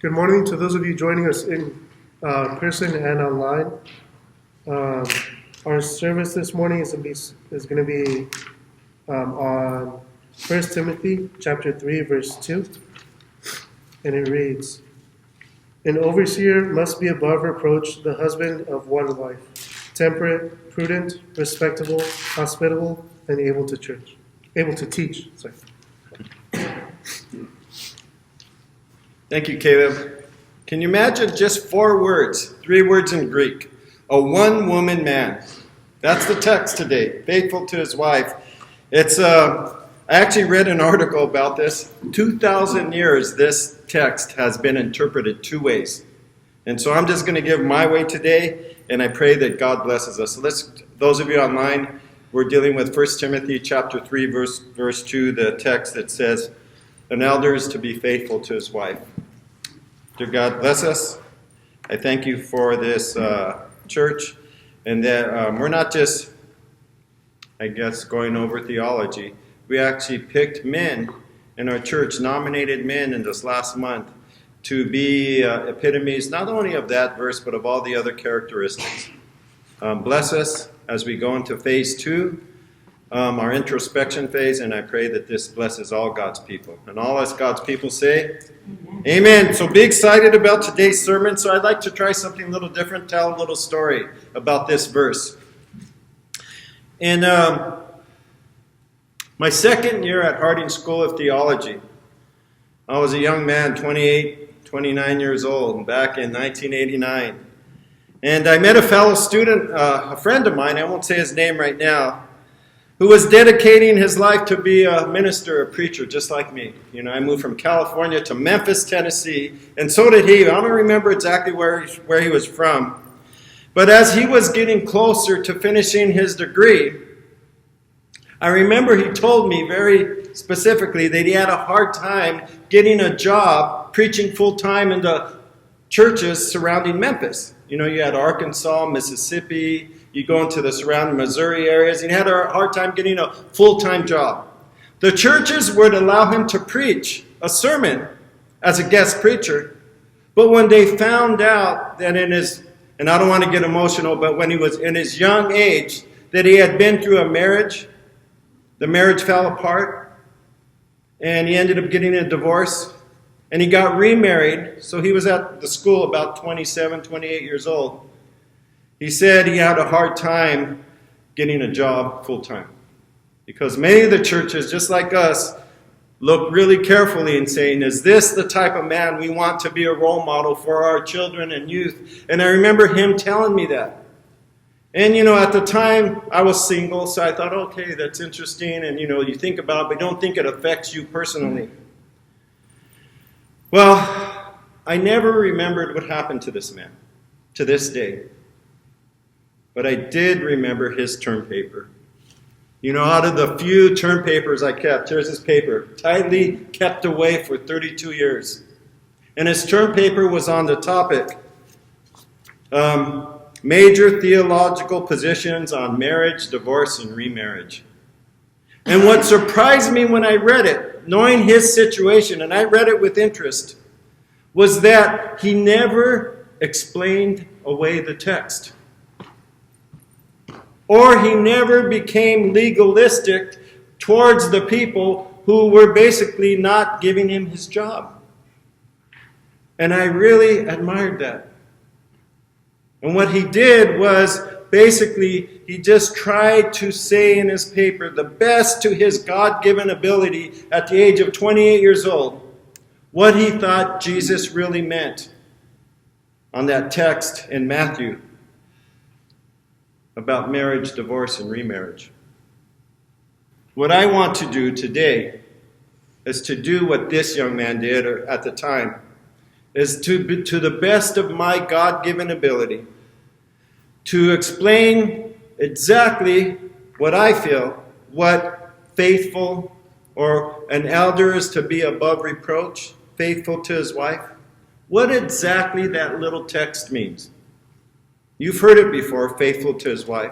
Good morning to those of you joining us in person and online. Our service this morning is going to be on 1 Timothy chapter 3, verse 2. And it reads, "An overseer must be above reproach, the husband of one wife, temperate, prudent, respectable, hospitable, and able to teach." Sorry. Thank you, Caleb. Can you imagine just 4 words, 3 words in Greek? A one-woman man. That's the text today, faithful to his wife. I actually read an article about this. 2,000 years this text has been interpreted 2 ways. And so I'm just going to give my way today, and I pray that God blesses us. So those of you online, we're dealing with 1 Timothy chapter 3, verse 2, the text that says, "An elder is to be faithful to his wife." Dear God, bless us. I thank you for this church, and that we're not just, going over theology. We actually picked men in our church, nominated men in this last month to be epitomes not only of that verse, but of all the other characteristics. Bless us as we go into phase 2, our introspection phase, and I pray that this blesses all God's people. And all us God's people say, Amen. So be excited about today's sermon. So I'd like to try something a little different, tell a little story about this verse. In my second year at Harding School of Theology, I was a young man, 28, 29 years old, back in 1989. And I met a fellow student, a friend of mine, I won't say his name right now, who was dedicating his life to be a minister, a preacher, just like me. You know, I moved from California to Memphis, Tennessee, and so did he. I don't remember exactly where he was from. But as he was getting closer to finishing his degree, I remember he told me very specifically that he had a hard time getting a job preaching full-time in the churches surrounding Memphis. You know, you had Arkansas, Mississippi, you go into the surrounding Missouri areas, and he had a hard time getting a full-time job. The churches would allow him to preach a sermon as a guest preacher, but when they found out that and I don't want to get emotional, but when he was in his young age, that he had been through a marriage, the marriage fell apart, and he ended up getting a divorce, and he got remarried, so he was at the school about 27, 28 years old. He said he had a hard time getting a job full-time because many of the churches, just like us, look really carefully and saying, is this the type of man we want to be a role model for our children and youth? And I remember him telling me that. And, at the time I was single, so I thought, okay, that's interesting. And, you think about it, but don't think it affects you personally. Well, I never remembered what happened to this man to this day. But I did remember his term paper. Out of the few term papers I kept, here's his paper, tightly kept away for 32 years. And his term paper was on the topic, major theological positions on marriage, divorce, and remarriage. And what surprised me when I read it, knowing his situation, and I read it with interest, was that he never explained away the text. Or he never became legalistic towards the people who were basically not giving him his job. And I really admired that. And what he did was basically he just tried to say in his paper the best to his God-given ability at the age of 28 years old what he thought Jesus really meant on that text in Matthew about marriage, divorce, and remarriage. What I want to do today is to do what this young man did at the time, is to the best of my God-given ability, to explain exactly what I feel, what faithful or an elder is to be above reproach, faithful to his wife, what exactly that little text means. You've heard it before, faithful to his wife.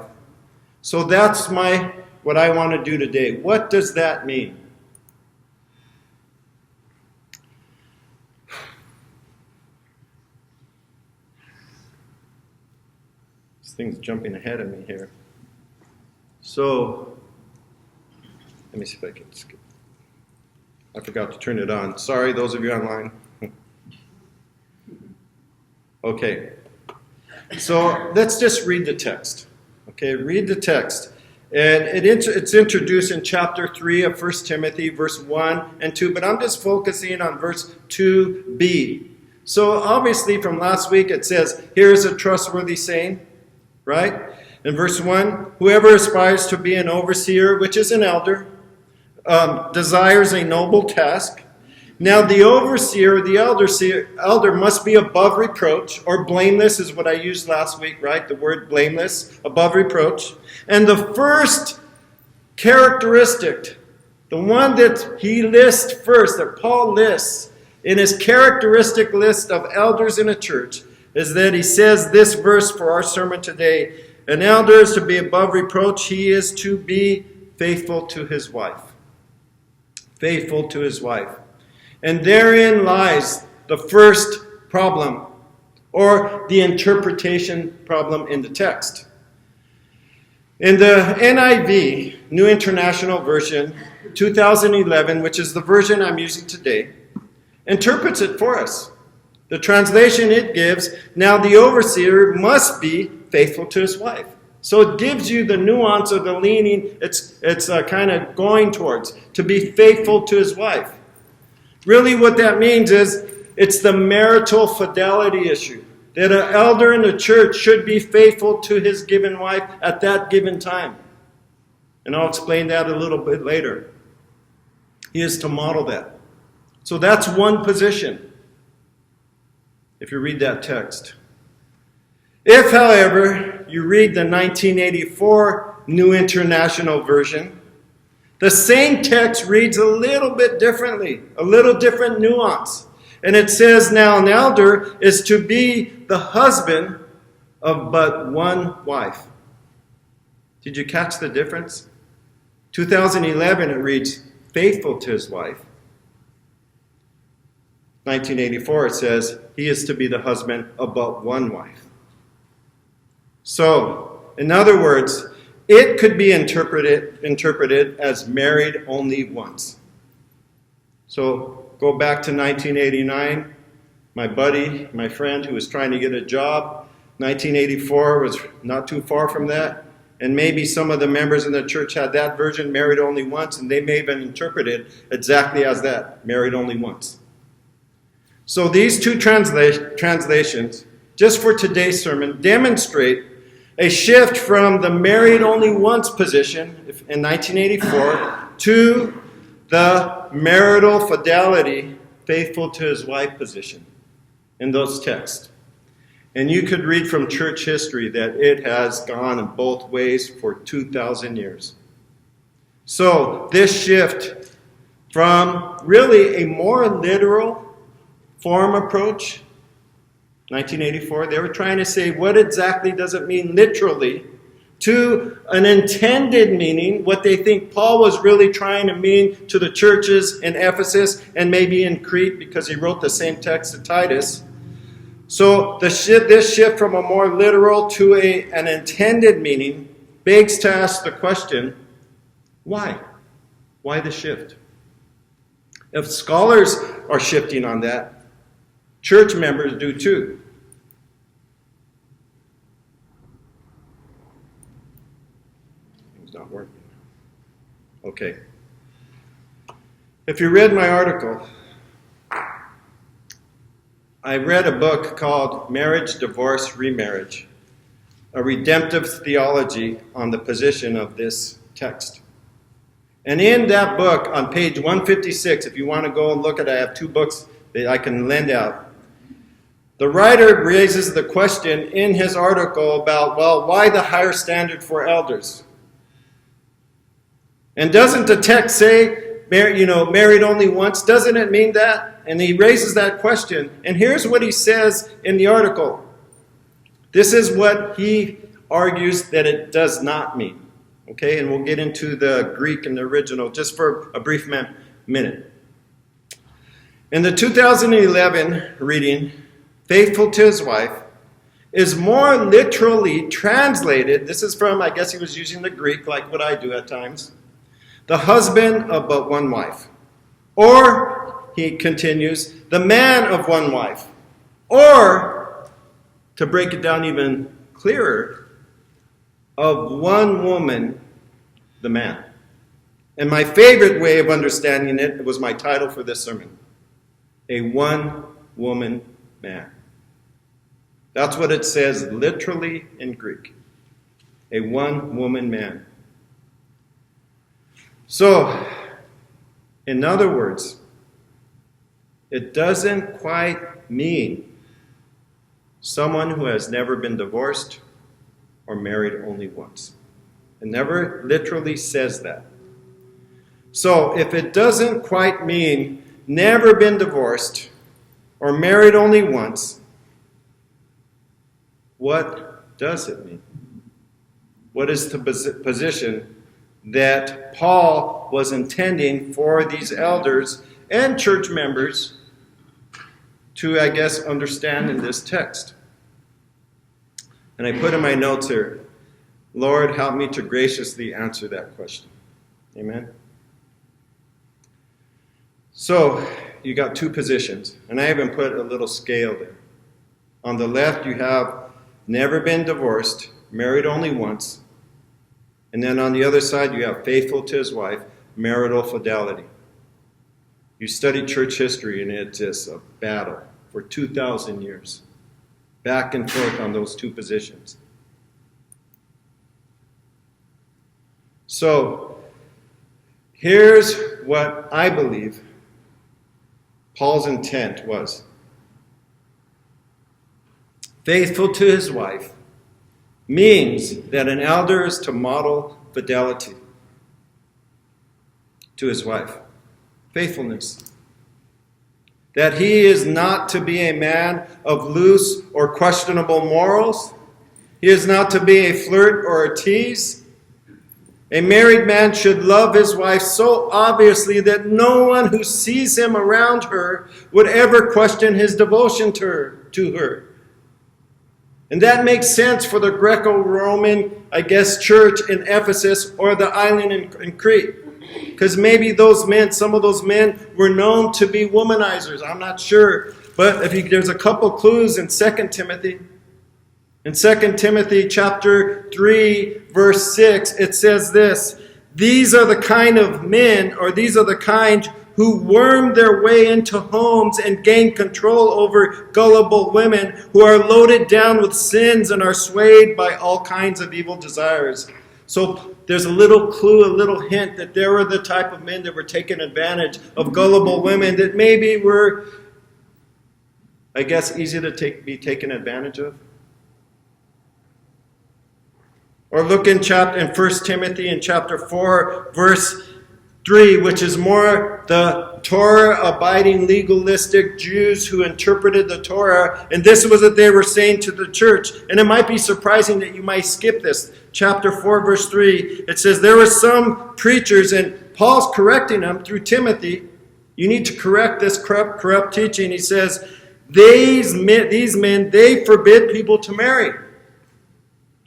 So that's what I want to do today. What does that mean? thing's jumping ahead of me here. So, let me see if I can skip. I forgot to turn it on. Sorry, those of you online. Okay. So, let's just read the text. Okay, read the text. And it's introduced in chapter 3 of 1 Timothy, verse 1 and 2, but I'm just focusing on verse 2b. So obviously from last week it says, here is a trustworthy saying, right? In verse 1, whoever aspires to be an overseer, which is an elder, desires a noble task. Now the overseer, the elder must be above reproach, or blameless is what I used last week, right? The word blameless, above reproach. And the first characteristic, the one that he lists first, that Paul lists in his characteristic list of elders in a church, is that he says this verse for our sermon today. An elder is to be above reproach. He is to be faithful to his wife. Faithful to his wife. And therein lies the first problem, or the interpretation problem in the text. In the NIV, New International Version, 2011, which is the version I'm using today, interprets it for us. The translation it gives, now the overseer must be faithful to his wife. So it gives you the nuance of the leaning it's kind of going towards, to be faithful to his wife. Really what that means is it's the marital fidelity issue. That an elder in the church should be faithful to his given wife at that given time. And I'll explain that a little bit later. He is to model that. So that's one position, if you read that text. If, however, you read the 1984 New International Version, the same text reads a little bit differently, a little different nuance. And it says, now an elder is to be the husband of but one wife. Did you catch the difference? 2011, it reads, faithful to his wife. 1984, it says, he is to be the husband of but one wife. So, in other words, it could be interpreted as married only once. So, go back to 1989. My friend who was trying to get a job, 1984 was not too far from that. And maybe some of the members in the church had that version, married only once, and they may have been interpreted exactly as that, married only once. So these two translations, just for today's sermon, demonstrate a shift from the married only once position in 1984 to the marital fidelity, faithful to his wife position in those texts. And you could read from church history that it has gone in both ways for 2,000 years. So this shift from really a more literal form approach, 1984, they were trying to say what exactly does it mean literally, to an intended meaning, what they think Paul was really trying to mean to the churches in Ephesus and maybe in Crete, because he wrote the same text to Titus. So this shift from a more literal to an intended meaning begs to ask the question, why? Why the shift? If scholars are shifting on that, church members do too. It's not working. Okay. If you read my article, I read a book called Marriage-Divorce-Remarriage, a redemptive theology on the position of this text. And in that book, on page 156, if you want to go and look at it, I have 2 books that I can lend out. The writer raises the question in his article about, well, why the higher standard for elders? And doesn't the text say, married only once? Doesn't it mean that? And he raises that question. And here's what he says in the article. This is what he argues that it does not mean. Okay, and we'll get into the Greek and the original just for a brief minute. In the 2011 reading, faithful to his wife, is more literally translated, this is from, I guess he was using the Greek like what I do at times, the husband of but one wife. Or, he continues, the man of one wife. Or, to break it down even clearer, of one woman, the man. And my favorite way of understanding it was my title for this sermon. A one-woman man. That's what it says literally in Greek. A one-woman man. So, in other words, it doesn't quite mean someone who has never been divorced or married only once. It never literally says that. So, if it doesn't quite mean never been divorced or married only once, what does it mean? What is the position that Paul was intending for these elders and church members to, I guess, understand in this text? And I put in my notes here, Lord, help me to graciously answer that question. Amen? So, you got two positions, and I even put a little scale there. On the left, you have never been divorced, married only once. And then on the other side, you have faithful to his wife, marital fidelity. You study church history, and it's just a battle for 2,000 years. Back and forth on those two positions. So, here's what I believe Paul's intent was. Faithful to his wife means that an elder is to model fidelity to his wife. Faithfulness. That he is not to be a man of loose or questionable morals. He is not to be a flirt or a tease. A married man should love his wife so obviously that no one who sees him around her would ever question his devotion to her. And that makes sense for the Greco-Roman, I guess, church in Ephesus or the island in Crete. Because maybe some of those men were known to be womanizers. I'm not sure. But there's a couple clues in 2 Timothy. In 2 Timothy chapter 3, verse 6, it says this, these are the kind of men, or these are the kind who worm their way into homes and gain control over gullible women who are loaded down with sins and are swayed by all kinds of evil desires. So there's a little clue, a little hint that there were the type of men that were taking advantage of gullible women that maybe were, I guess, easy to be taken advantage of. Or look in 1 Timothy in chapter 4, verse 3, which is more the Torah-abiding legalistic Jews who interpreted the Torah. And this was what they were saying to the church. And it might be surprising that you might skip this. Chapter 4, verse 3, it says, there were some preachers, and Paul's correcting them through Timothy. You need to correct this corrupt teaching. He says, these men, they forbid people to marry.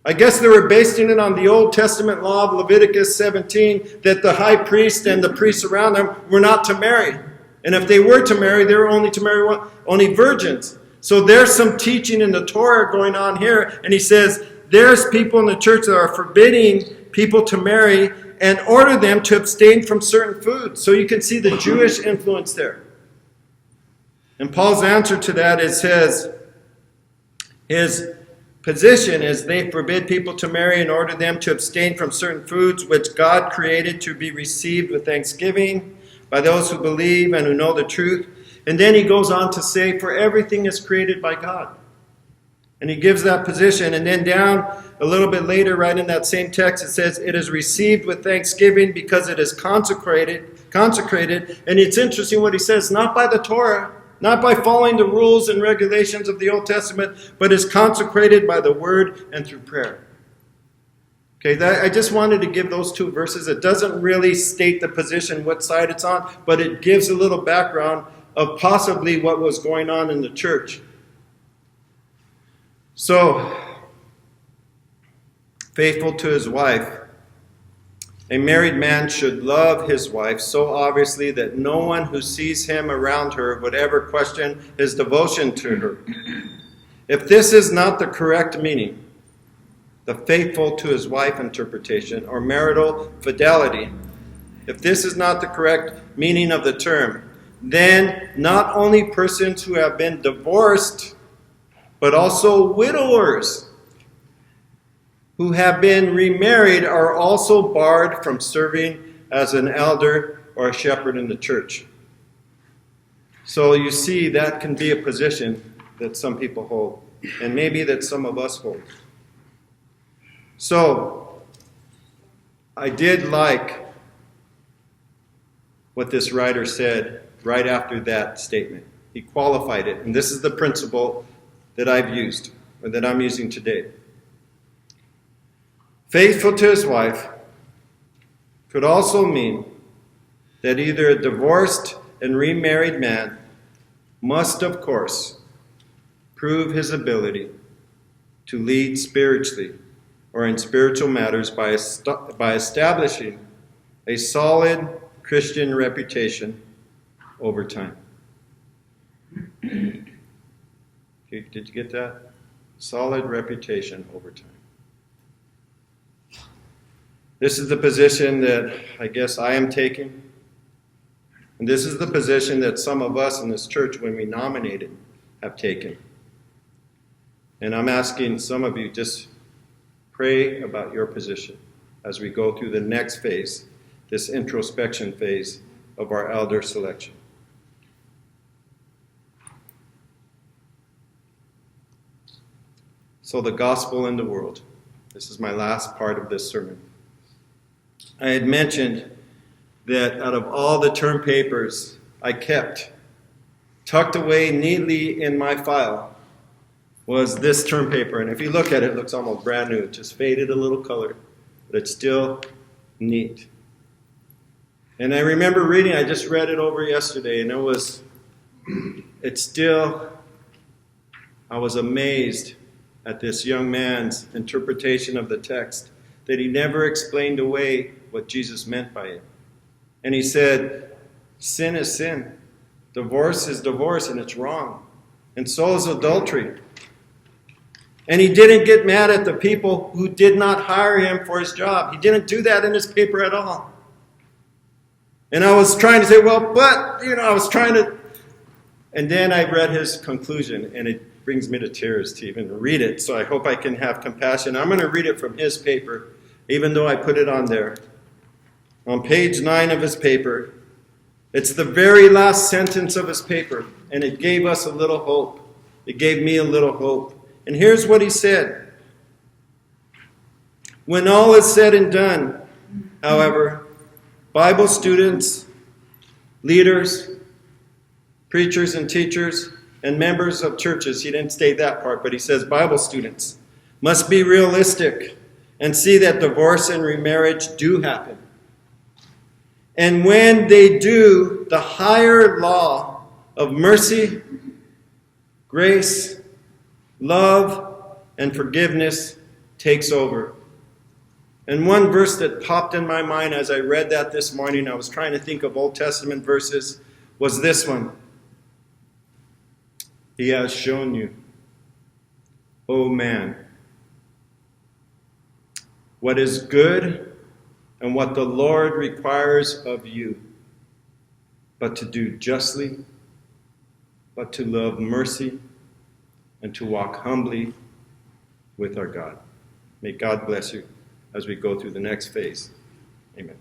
I guess they were basing it on the Old Testament law of Leviticus 17 that the high priest and the priests around them were not to marry. And if they were to marry, they were only to marry only virgins. So there's some teaching in the Torah going on here. And he says, there's people in the church that are forbidding people to marry and order them to abstain from certain foods. So you can see the Jewish influence there. And Paul's answer to that is his position is they forbid people to marry and order them to abstain from certain foods which God created to be received with thanksgiving by those who believe and who know the truth. And then he goes on to say, for everything is created by God. And he gives that position. And then down a little bit later, right in that same text, it says, it is received with thanksgiving because it is consecrated. And it's interesting what he says, not by the Torah, not by following the rules and regulations of the Old Testament, but is consecrated by the word and through prayer. Okay, I just wanted to give those two verses. It doesn't really state the position, what side it's on, but it gives a little background of possibly what was going on in the church. So, faithful to his wife. A married man should love his wife so obviously that no one who sees him around her would ever question his devotion to her. If this is not the correct meaning, the faithful to his wife interpretation, or marital fidelity, if this is not the correct meaning of the term, then not only persons who have been divorced, but also widowers who have been remarried are also barred from serving as an elder or a shepherd in the church. So you see, that can be a position that some people hold, and maybe that some of us hold. So, I did like what this writer said right after that statement. He qualified it, and this is the principle that I've used, or that I'm using today. Faithful to his wife could also mean that either a divorced and remarried man must, of course, prove his ability to lead spiritually or in spiritual matters by establishing a solid Christian reputation over time. Did you get that? Solid reputation over time. This is the position that I guess I am taking. And this is the position that some of us in this church, when we nominated, have taken. And I'm asking some of you, just pray about your position as we go through the next phase, this introspection phase of our elder selection. So the gospel in the world. This is my last part of this sermon. I had mentioned that out of all the term papers I kept, tucked away neatly in my file, was this term paper. And if you look at it, it looks almost brand new. It just faded a little color, but it's still neat. And I remember reading, I just read it over yesterday, and I was amazed at this young man's interpretation of the text, that he never explained away what Jesus meant by it. And he said, sin is sin. Divorce is divorce, and it's wrong. And so is adultery. And he didn't get mad at the people who did not hire him for his job. He didn't do that in his paper at all. And I was trying to say, and then I read his conclusion, and it brings me to tears to even read it. So I hope I can have compassion. I'm going to read it from his paper, even though I put it on there. On page 9 of his paper, it's the very last sentence of his paper, and it gave us a little hope. It gave me a little hope. And here's what he said. When all is said and done, however, Bible students, leaders, preachers and teachers, and members of churches, he didn't state that part, but he says Bible students, must be realistic and see that divorce and remarriage do happen. And when they do, the higher law of mercy, grace, love, and forgiveness takes over. And one verse that popped in my mind as I read that this morning, I was trying to think of Old Testament verses, was this one. He has shown you, O man, what is good and what the Lord requires of you, but to do justly, but to love mercy, and to walk humbly with our God. May God bless you as we go through the next phase. Amen.